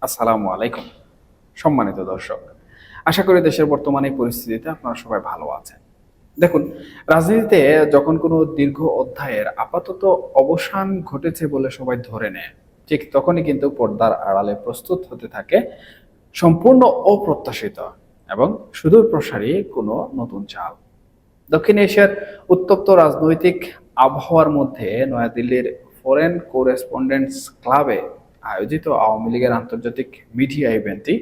আসসালামু আলাইকুম। সম্মানিত দর্শক, আশা করি দেশের বর্তমানে পরিস্থিতিতে আপনারা সবাই ভালো আছেন। দেখুন, রাজনীতিতে যখন কোনো দীর্ঘ অধ্যায়ের আপাতত অবসান ঘটেছে বলে সবাই ধরে নেয়, ঠিক তখনই কিন্তু পর্দার আড়ালে প্রস্তুত হতে থাকে সম্পূর্ণ অপ্রত্যাশিত এবং সুদূর প্রসারী কোনো নতুন চাল। দক্ষিণ এশিয়ার উত্তপ্ত রাজনৈতিক আবহাওয়ার মধ্যে নয়াদিল্লির ফরেন কোরেসপন্ডেন্টস ক্লাবে আয়োজিত আওয়ামী লীগের আন্তর্জাতিক মিডিয়া ইভেন্টটি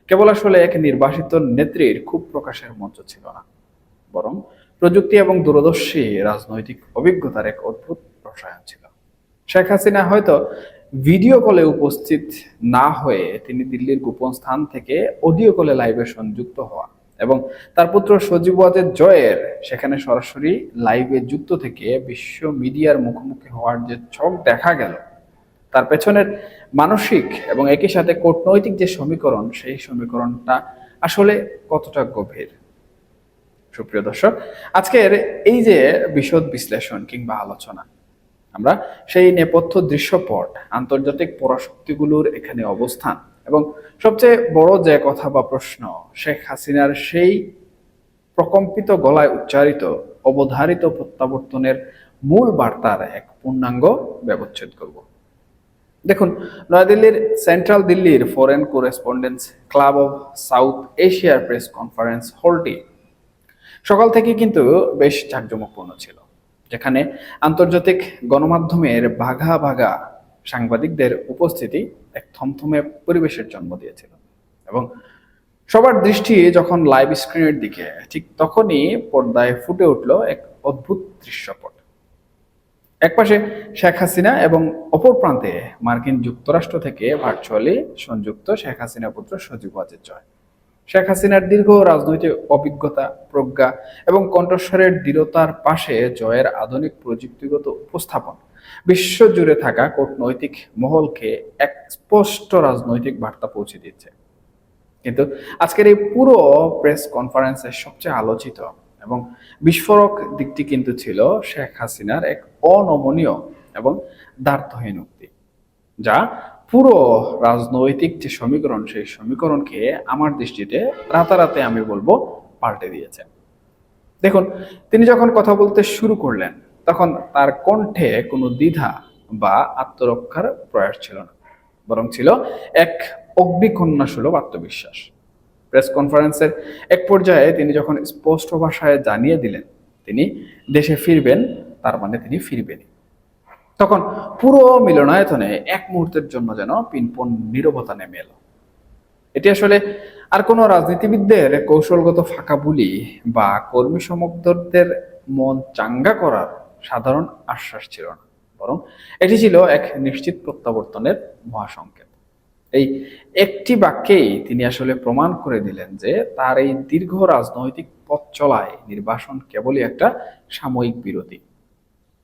কেবল আসলে এক নির্বাসিত নেত্রীর খুব প্রকাশের মঞ্চ ছিল না, বরং প্রযুক্তি এবং দূরদর্শী রাজনৈতিক অভিজ্ঞতার এক অদ্ভুত রসায়ন ছিল। শেখ হাসিনা হয়তো ভিডিও কলে উপস্থিত না হয়ে তিনি দিল্লির গোপন স্থান থেকে অডিও কলে লাইভে সংযুক্ত হওয়া এবং তার পুত্র সজীব ওয়াজেদ জয়ের সেখানে সরাসরি লাইভে যুক্ত থেকে বিশ্ব মিডিয়ার মুখোমুখি হওয়ার যে ছক দেখা গেল, তার পেছনের মানসিক এবং একই সাথে কূটনৈতিক যে সমীকরণ, সেই সমীকরণটা আসলে কতটা গভীর। সুপ্রিয় দর্শক, আজকের এই যে বিশদ বিশ্লেষণ কিংবা আলোচনা, আমরা সেই নেপথ্য দৃশ্যপট, আন্তর্জাতিক পরাশক্তিগুলোর এখানে অবস্থান এবং সবচেয়ে বড় যে কথা বা প্রশ্ন, শেখ হাসিনার সেই প্রকম্পিত গলায় উচ্চারিত অবধারিত প্রত্যাবর্তনের মূল বার্তার এক পূর্ণাঙ্গ ব্যবচ্ছেদ করব। দেখুন, নয়াদিল্লির সেন্ট্রাল দিল্লির ফরেন কোরেসপন্ডেন্টস ক্লাব অব সাউথ এশিয়ার প্রেস কনফারেন্স হলটি সকাল থেকে কিন্তু বেশ জাঁকজমকপূর্ণ ছিল, যেখানে আন্তর্জাতিক গণমাধ্যমের ভাগা ভাগা সাংবাদিকদের উপস্থিতি এক থমথমে পরিবেশের জন্ম দিয়েছিল। এবং সবার দৃষ্টি যখন লাইভ স্ক্রিনের দিকে, ঠিক তখনই পর্দায় ফুটে উঠল এক অদ্ভুত দৃশ্যপট। একপাশে শেখ হাসিনা এবং অপর প্রান্তে মার্কিন যুক্তরাষ্ট্র থেকে ভার্চুয়ালি সংযুক্ত শেখ হাসিনা পুত্র সজীব ওয়াজেদ জয়। শেখ হাসিনার দীর্ঘ রাজনৈতিক অভিজ্ঞতা, প্রজ্ঞা এবং কণ্ঠস্বরের দৃঢ়তার পাশে জয়ের আধুনিক প্রযুক্তিগত উপস্থাপন বিশ্বজুড়ে থাকা কূটনৈতিক মহলকে এক স্পষ্ট রাজনৈতিক বার্তা পৌঁছে দিচ্ছে। কিন্তু আজকের এই পুরো প্রেস কনফারেন্সের সবচেয়ে আলোচিত এবং বিস্ফোরক দিকটি কিন্তু ছিল শেখ হাসিনার এক অনমনীয় এবং দ্বার্থহীন উক্তি, যা পুরো রাজনৈতিক যে সমীকরণ, সেই সমীকরণকে আমার দৃষ্টিতে রাতারাতি আমি বলবো পাল্টে দিয়েছে। দেখুন, তিনি যখন কথা বলতে শুরু করলেন, তখন তার কণ্ঠে কোনো দ্বিধা বা আত্মরক্ষার প্রয়াস ছিল না, বরং ছিল এক অগ্নিকন্যা সুলভ আত্মবিশ্বাস। প্রেস কনফারেন্সের এক পর্যায়ে তিনি যখন স্পষ্ট ভাষায় জানিয়ে দিলেন তিনি দেশে ফিরবেন, তার মানে তিনি ফিরবেনই, তখন পুরো মিলনায়তনে এক মুহূর্তের জন্য যেন পিনপন নীরবতা নেমে এলো। এটি আসলে আর কোনো রাজনীতিবিদদের কৌশলগত ফাঁকা বুলি বা কর্মী সমর্থকদের মন চাঙ্গা করার সাধারণ আশ্বাস ছিল না, বরং এটি ছিল এক নিশ্চিত প্রত্যাবর্তনের মহাসংকেত। এই একটি বাক্যেই তিনি আসলে প্রমাণ করে দিলেন যে তার এই দীর্ঘ রাজনৈতিক পথ চলায় নির্বাসন কেবলই একটা সাময়িক বিরতি,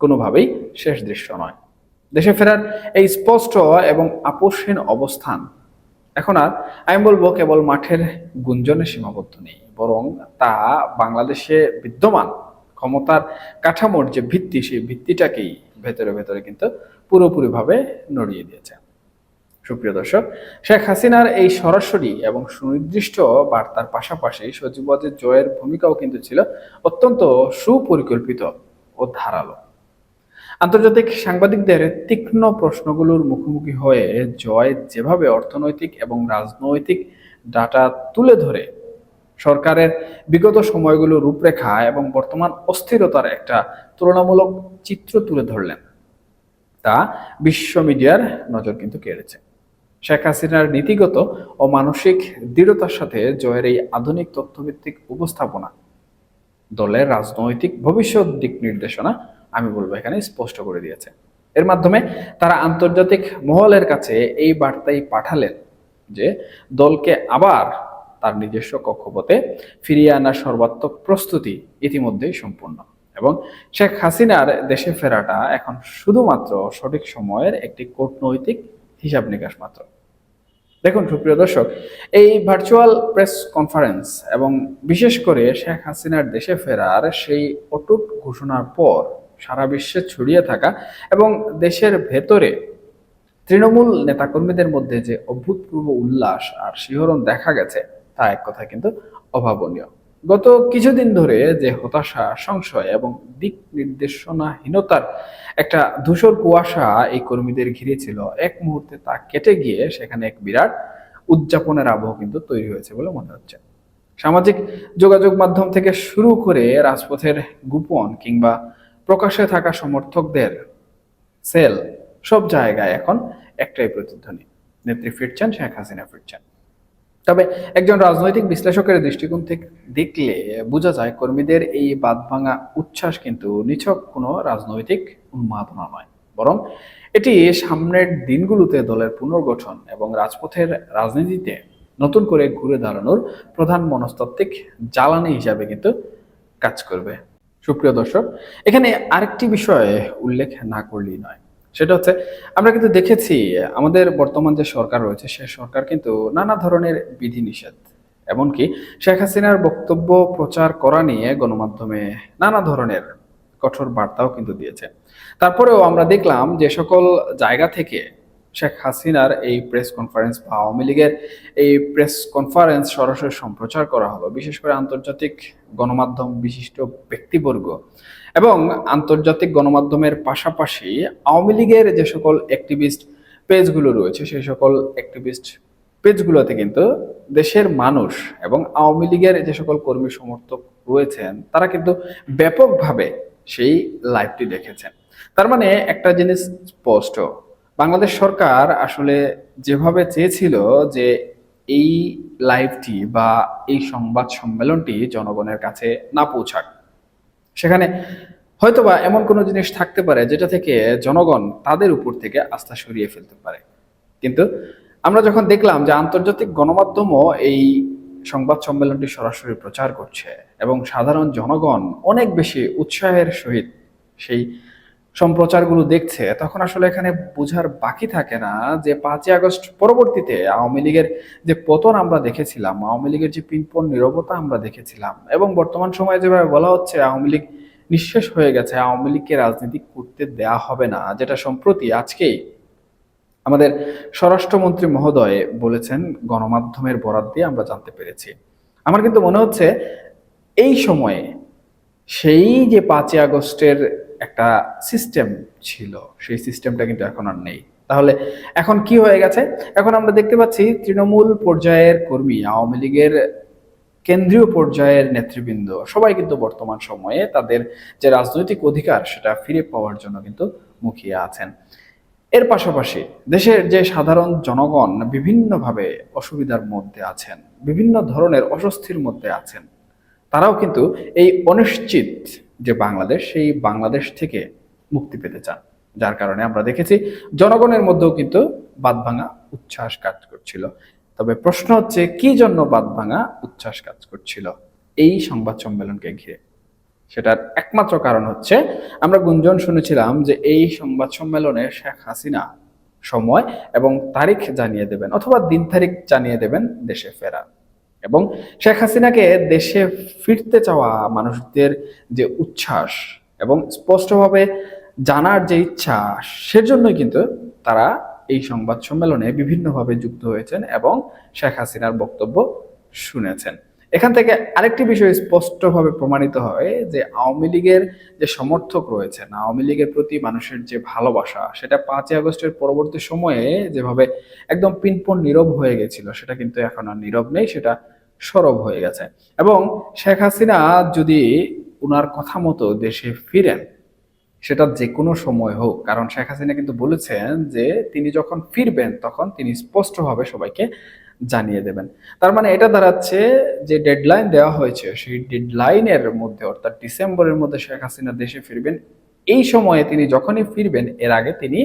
কোনোভাবেই শেষ দৃশ্য নয়। দেশে ফেরার এই স্পষ্ট এবং আপোষহীন অবস্থান এখন আর, আমি বলবো, কেবল মাঠের গুঞ্জনে সীমাবদ্ধ নেই, বরং তা বাংলাদেশে বিদ্যমান ক্ষমতার কাঠামোর যে ভিত্তি, সেই ভিত্তিটাকেই ভেতরে ভেতরে কিন্তু পুরোপুরিভাবে নড়িয়ে দিয়েছে। সুপ্রিয় দর্শক, শেখ হাসিনার এই সরাসরি এবং সুনির্দিষ্ট বার্তার পাশাপাশি সজীব ওয়াজেদ জয়ের ভূমিকাও কিন্তু ছিল অত্যন্ত সুপরিকল্পিত ও ধারালো। আন্তর্জাতিক সাংবাদিকদের তীক্ষ্ণ প্রশ্নগুলোর মুখোমুখি হয়ে জয় যেভাবে অর্থনৈতিক এবং রাজনৈতিক ডাটা তুলে ধরে সরকারের বিগত সময়গুলোর রূপরেখা এবং বর্তমান অস্থিরতার একটা তুলনামূলক চিত্র তুলে ধরলেন, তা বিশ্ব মিডিয়ার নজর কিন্তু কেড়েছে। শেখ হাসিনার নীতিগত ও মানসিক দৃঢ়তার সাথে জয়ের এই আধুনিক তথ্যভিত্তিক উপস্থাপনা দলের রাজনৈতিক ভবিষ্যৎ দিক নির্দেশনা, আমি বলবো, এখানে স্পষ্ট করে দিয়েছে। এর মাধ্যমে তারা আন্তর্জাতিক মহলের কাছে এই বার্তাই পাঠালেন যে দলকে আবার তার নিজস্ব কক্ষপথে ফিরিয়ে আনার সর্বাত্মক প্রস্তুতি ইতিমধ্যেই সম্পূর্ণ এবং শেখ হাসিনার দেশে ফেরাটা এখন শুধুমাত্র সঠিক সময়ের একটি কূটনৈতিক হিসাব নিকাশ মাত্র। দেখুন সুপ্রিয় দর্শক, এই ভার্চুয়াল প্রেস কনফারেন্স এবং বিশেষ করে শেখ হাসিনার দেশে ফেরার সেই অটুট ঘোষণার পর সারা বিশ্বে ছড়িয়ে থাকা এবং দেশের ভেতরে তৃণমূল নেতাকর্মীদের মধ্যে যে অভূতপূর্ব উল্লাস আর শিহরণ দেখা গেছে তা এক কথা কিন্তু অভাবনীয়। গত কিছুদিন ধরে যে হতাশা, সংশয় এবং দিক নির্দেশনাহীনতার একটা ধূসর কুয়াশা এই কর্মীদের ঘিরে ছিল, এক মুহূর্তে তা কেটে গিয়ে সেখানে এক বিরাট উদযাপনের আবহ কিন্তু তৈরি হয়েছে বলে মনে হচ্ছে। সামাজিক যোগাযোগ মাধ্যম থেকে শুরু করে রাজপথের গোপন কিংবা প্রকাশ্যে থাকা সমর্থকদের সেল, সব জায়গায় এখন একটাই প্রতিধ্বনি: নেত্রী ফিরছেন, শেখ হাসিনা ফিরছেন। তবে একজন রাজনৈতিক বিশ্লেষকের দৃষ্টিকোণ থেকে দেখলে বোঝা যায়, কর্মীদের এই বাঁধভাঙা উচ্ছ্বাস কিন্তু নিছক কোনো রাজনৈতিক উন্মাদনা নয়, বরং এটি সামনের দিনগুলোতে দলের পুনর্গঠন এবং রাজপথের রাজনীতিতে নতুন করে ঘুরে দাঁড়ানোর প্রধান মনস্তাত্ত্বিক জ্বালানি হিসাবে কিন্তু কাজ করবে। সুপ্রিয় দর্শক, এখানে আরেকটি বিষয় উল্লেখ না করলেই নয়, সেটা হচ্ছে আমরা কিন্তু দেখেছি আমাদের বর্তমান যে সরকার রয়েছে সে সরকার কিন্তু নানা ধরনের বিধিনিষেধ, এমনকি শেখ হাসিনার বক্তব্য প্রচার করা নিয়ে গণমাধ্যমে নানা ধরনের কঠোর বার্তাও কিন্তু দিয়েছে। তারপরেও আমরা দেখলাম যে সকল জায়গা থেকে শেখ হাসিনার এই প্রেস কনফারেন্স বা আওয়ামী লীগের এই প্রেস কনফারেন্স সরাসরি সম্প্রচার করা হলো, বিশেষ করে আন্তর্জাতিক গণমাধ্যম, বিশিষ্ট ব্যক্তিবর্গ এবং আন্তর্জাতিক গণমাধ্যমের পাশাপাশি আওয়ামী লীগের যে সকল অ্যাক্টিভিস্ট পেজগুলো রয়েছে সেই সকল অ্যাক্টিভিস্ট পেজগুলোতে কিন্তু দেশের মানুষ এবং আওয়ামী লীগের যে সকল কর্মী সমর্থক রয়েছেন তারা কিন্তু ব্যাপকভাবে সেই লাইভটি দেখেছেন। তার মানে একটা জিনিস স্পষ্ট, বাংলাদেশ সরকার আসলে যেভাবে চেয়েছিল যে এই লাইভটি বা এই সংবাদ সম্মেলনটি জনগণের কাছে না পৌঁছাক, সেখানে হয়তোবা এমন কোনো জিনিস থাকতে পারে যেটা থেকে জনগণ তাদের উপর থেকে আস্থা সরিয়ে ফেলতে পারে। কিন্তু আমরা যখন দেখলাম যে আন্তর্জাতিক গণমাধ্যমও এই সংবাদ সম্মেলনটি সরাসরি প্রচার করছে এবং সাধারণ জনগণ অনেক বেশি উৎসাহের সহিত সেই সম্প্রচারগুলো দেখছে, তখন আসলে এখানে বোঝার বাকি থাকে না যে 5ই আগস্ট পরবর্তীতে আওয়ামী লীগের যে পতন আমরা দেখেছিলাম, আওয়ামী লীগের যে পিনপন নীরবতা আমরা দেখেছিলাম এবং বর্তমান সময়ে যেভাবে বলা হচ্ছে আওয়ামী লীগ নিঃশেষ হয়ে গেছে, আওয়ামী লীগকে রাজনীতি করতে দেয়া হবে না, যেটা সম্প্রতি আজকেই আমাদের স্বরাষ্ট্রমন্ত্রী মহোদয় বলেছেন গণমাধ্যমের বরাত দিয়ে আমরা জানতে পেরেছি। আমার কিন্তু মনে হচ্ছে এই সময়ে সেই যে 5ই আগস্টের একটা সিস্টেম ছিল সেই সিস্টেমটা কিন্তু এখন আর নেই। তাহলে এখন কি হয়ে গেছে? এখন আমরা দেখতে পাচ্ছি তৃণমূল পর্যায়ের কর্মী, আওয়ামী লীগের কেন্দ্রীয় পর্যায়ের নেতৃবৃন্দ সবাই কিন্তু বর্তমান সময়ে তাদের যে রাজনৈতিক অধিকার সেটা ফিরে পাওয়ার জন্য কিন্তু মুখিয়ে আছেন। এর পাশাপাশি দেশের যে সাধারণ জনগণ বিভিন্নভাবে অসুবিধার মধ্যে আছেন, বিভিন্ন ধরনের অস্বস্তির মধ্যে আছেন, তারাও কিন্তু এই অনিশ্চিত যে বাংলাদেশ, সেই বাংলাদেশ থেকে মুক্তি পেতে চান। যার কারণে আমরা দেখেছি জনগণের মধ্যেও কিন্তু বাঁধভাঙা উচ্ছ্বাস কাজ করছিল। তবে প্রশ্ন হচ্ছে কি জন্য বাঁধভাঙা উচ্ছ্বাস কাজ করছিল এই সংবাদ সম্মেলনকে ঘিরে? সেটার একমাত্র কারণ হচ্ছে আমরা গুঞ্জন শুনেছিলাম যে এই সংবাদ সম্মেলনে শেখ হাসিনা সময় এবং তারিখ জানিয়ে দেবেন অথবা দিন তারিখ জানিয়ে দেবেন দেশে ফেরা, এবং শেখ হাসিনাকে দেশে ফিরতে চাওয়া মানুষদের যে উচ্ছ্বাস এবং স্পষ্টভাবে জানার যে ইচ্ছা, সেজন্যই কিন্তু তারা এই সংবাদ সম্মেলনে বিভিন্নভাবে যুক্ত হয়েছেন এবং শেখ হাসিনার বক্তব্য শুনেছেন। এখান থেকে আরেকটি বিষয় স্পষ্টভাবে প্রমাণিত হয় যে আওয়ামী লীগের যে সমর্থক রয়েছেন, আওয়ামী লীগের প্রতি মানুষের যে ভালোবাসা, সেটা 5ই আগস্টের পরবর্তী সময়ে যেভাবে একদম পিনপন নীরব হয়ে গেছিল সেটা কিন্তু এখন আর নীরব নেই, সেটা সরব হয়ে গেছে। এবং শেখ হাসিনা যদি উনার কথা মতো দেশে ফিরেন, সেটা যে কোনো সময় হোক, কারণ শেখ হাসিনা কিন্তু বলেছেন যে তিনি যখন ফিরবেন তখন তিনি স্পষ্টভাবে সবাইকে জানিয়ে দেবেন। তার মানে এটা দাঁড়াচ্ছে যে ডেডলাইন দেওয়া হয়েছে সেই ডেডলাইনের মধ্যে, অর্থাৎ ডিসেম্বরের মধ্যে শেখ হাসিনা দেশে ফিরবেন। এই সময়ে তিনি যখনই ফিরবেন এর আগে তিনি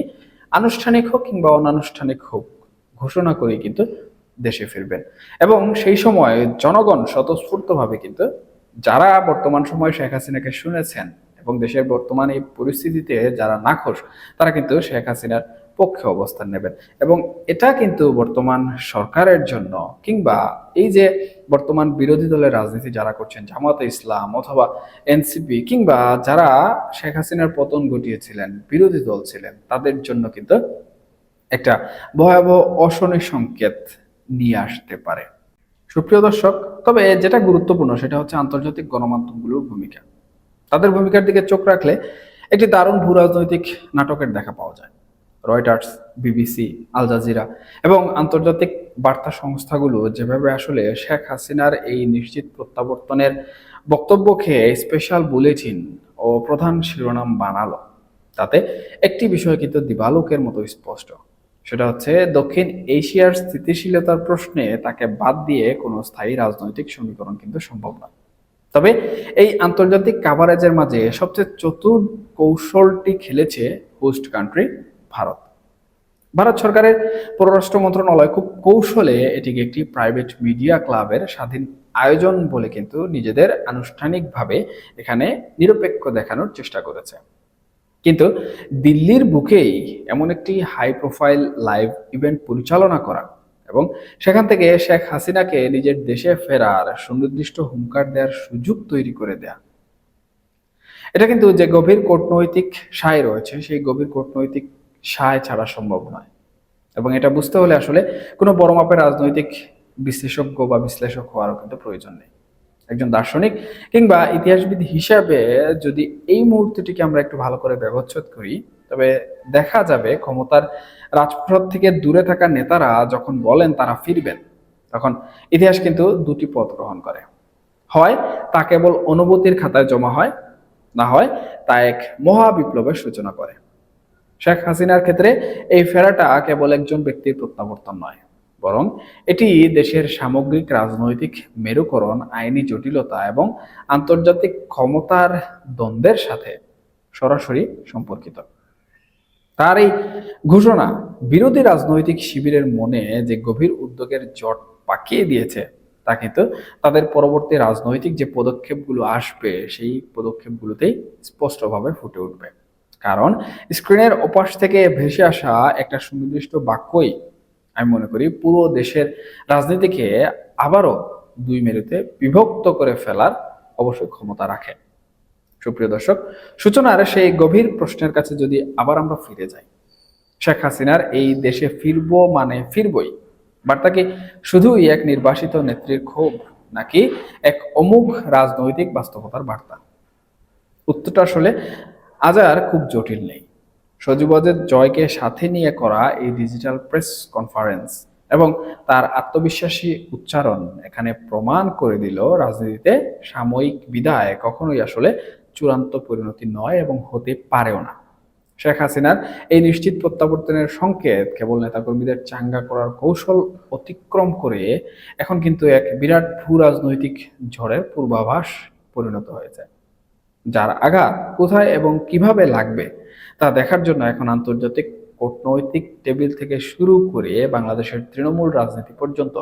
আনুষ্ঠানিক হোক কিংবা অনানুষ্ঠানিক হোক ঘোষণা করে কিন্তু দেশে ফিরবেন। এবং সেই সময় জনগণ স্বতঃস্ফূর্তভাবে কিন্তু যারা বর্তমান সময়ে শেখ হাসিনাকে শুনেছেন এবং দেশের বর্তমান এই পরিস্থিতিতে যারা নাখোশ, তারা কিন্তু শেখ হাসিনার পক্ষে অবস্থান নেবেন। এবং এটা কিন্তু বর্তমান সরকারের জন্য কিংবা এই যে বর্তমান বিরোধী দলের রাজনীতি যারা করছেন, জামাতে ইসলাম অথবা এনসিপি কিংবা যারা শেখ হাসিনার পতন ঘটিয়েছিলেন, বিরোধী দল ছিলেন, তাদের জন্য কিন্তু একটা ভয়াবহ অশনি সংকেত নিয়ে আসতে পারে। সুপ্রিয় দর্শক, তবে যেটা গুরুত্বপূর্ণ সেটা হচ্ছে আন্তর্জাতিক গণমাধ্যমগুলোর ভূমিকা। তাদের ভূমিকার দিকে চোখ রাখলে একটি দারুণ ভূ রাজনৈতিক নাটকের দেখা পাওয়া যায়। রয়টার্স, বিবিসি, আল জাজিরা এবং আন্তর্জাতিক বার্তা সংস্থাগুলো যেভাবে আসলে শেখ হাসিনার এই নিশ্চিত প্রত্যাবর্তনের বক্তব্যকে স্পেশাল বুলেটিন ও প্রধান শিরোনাম বানালো, তাতে একটি বিষয় কিন্তু দিবালোকের মতো স্পষ্ট। সেটা হচ্ছে দক্ষিণ এশিয়ার স্থিতিশীলতার প্রশ্নে তাকে বাদ দিয়ে কোনো স্থায়ী রাজনৈতিক সমীকরণ কিন্তু সম্ভব নয়। তবে এই আন্তর্জাতিক কাভারেজের মাঝে সবচেয়ে চতুর কৌশলটি খেলেছে হোস্ট কান্ট্রি ভারত। ভারত সরকারের পররাষ্ট্র মন্ত্রণালয় খুব কৌশলে এটিকে একটি প্রাইভেট মিডিয়া ক্লাবের স্বাধীন আয়োজন বলে কিন্তু নিজেদের আনুষ্ঠানিকভাবে এখানে নিরপেক্ষ দেখানোর চেষ্টা করেছে। কিন্তু দিল্লির বুকেই এমন একটি হাই প্রোফাইল লাইভ ইভেন্ট পরিচালনা করা এবং সেখান থেকে শেখ হাসিনাকে নিজের দেশে ফেরার সুনির্দিষ্ট হুঙ্কার দেওয়ার সুযোগ তৈরি করে দেয়া, এটা কিন্তু যে গভীর কূটনৈতিক সায় রয়েছে সেই গভীর কূটনৈতিক সায় ছাড়া সম্ভব নয়। এবং এটা বুঝতে হলে আসলে কোনো বড় মাপের রাজনৈতিক বিশেষজ্ঞ বা বিশ্লেষক হওয়ারও কিন্তু প্রয়োজন নেই। একজন দার্শনিক কিংবা ইতিহাসবিদ হিসাবে যদি এই মুহূর্তটিকে আমরা একটু ভালো করে ব্যবচ্ছেদ করি, তবে দেখা যাবে ক্ষমতার রাজপ্রাসাদ থেকে দূরে থাকা নেতারা যখন বলেন তারা ফিরবেন, তখন ইতিহাস কিন্তু দুটি পথ গ্রহণ করে। হয় তা কেবল অনুভূতির খাতায় জমা হয়, না হয় তা এক মহা বিপ্লবের সূচনা করে। শেখ হাসিনার ক্ষেত্রে এই ফেরাটা কেবল একজন ব্যক্তির প্রত্যাবর্তন নয়, বরং এটি দেশের সামগ্রিক রাজনৈতিক মেরুকরণ, আইনি জটিলতা এবং আন্তর্জাতিক ক্ষমতার দ্বন্দ্বের সাথে সরাসরি সম্পর্কিত। তার এই ঘোষণা বিরোধী রাজনৈতিক শিবিরের মনে যে গভীর উদ্বেগের জট পাকিয়ে দিয়েছে, তা কিন্তু তাদের পরবর্তী রাজনৈতিক যে পদক্ষেপগুলো আসবে সেই পদক্ষেপগুলোতেই স্পষ্টভাবে ফুটে উঠবে। কারণ স্ক্রিনের ওপাশ থেকে ভেসে আসা একটা সুনির্দিষ্ট বাক্যই আমি মনে করি পুরো দেশের রাজনীতিকে আবারও দুই মেরুতে বিভক্ত করে ফেলার অবশ্যই ক্ষমতা রাখে। সুপ্রিয় দর্শক, সূচনার সেই গভীর প্রশ্নের কাছে যদি আবার আমরা ফিরে যাই, শেখ হাসিনার এই দেশে ফিরবো মানে ফিরবই বার্তা কি শুধুই এক নির্বাসিত নেত্রীর ক্ষোভ, নাকি এক অমুক রাজনৈতিক বাস্তবতার বার্তা? উত্তরটা আসলে আজ আর খুব জটিল নেই। সজীবদের জয়কে সাথে নিয়ে করা এই ডিজিটাল প্রেস কনফারেন্স এবং তার আত্মবিশ্বাসী উচ্চারণ এখানে প্রমাণ করে দিল রাজনীতিতে সাময়িক বিদায় কখনোই আসলে চূড়ান্ত পরিণতি নয় এবং হতে পারেও না। শেখ হাসিনার এই নিশ্চিত প্রত্যাবর্তনের সংকেত কেবল নেতাকর্মীদের চাঙ্গা করার কৌশল অতিক্রম করে এখন কিন্তু এক বিরাট ভূ রাজনৈতিক ঝড়ের পূর্বাভাস পরিণত হয়েছে, যার আঘাত কোথায় এবং কিভাবে লাগবে তা দেখার জন্য এখন আন্তর্জাতিক কূটনৈতিক টেবিল থেকে শুরু করে বাংলাদেশের তৃণমূল রাজনীতি পর্যন্ত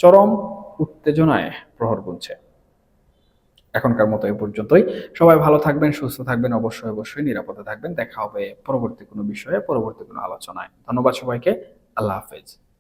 চরম উত্তেজনায় প্রহর গুনছে। এখনকার মতো এ পর্যন্তই। সবাই ভালো থাকবেন, সুস্থ থাকবেন, অবশ্যই অবশ্যই নিরাপদে থাকবেন। দেখা হবে পরবর্তী কোনো বিষয়ে, পরবর্তী কোনো আলোচনায়। ধন্যবাদ সবাইকে। আল্লাহ হাফেজ।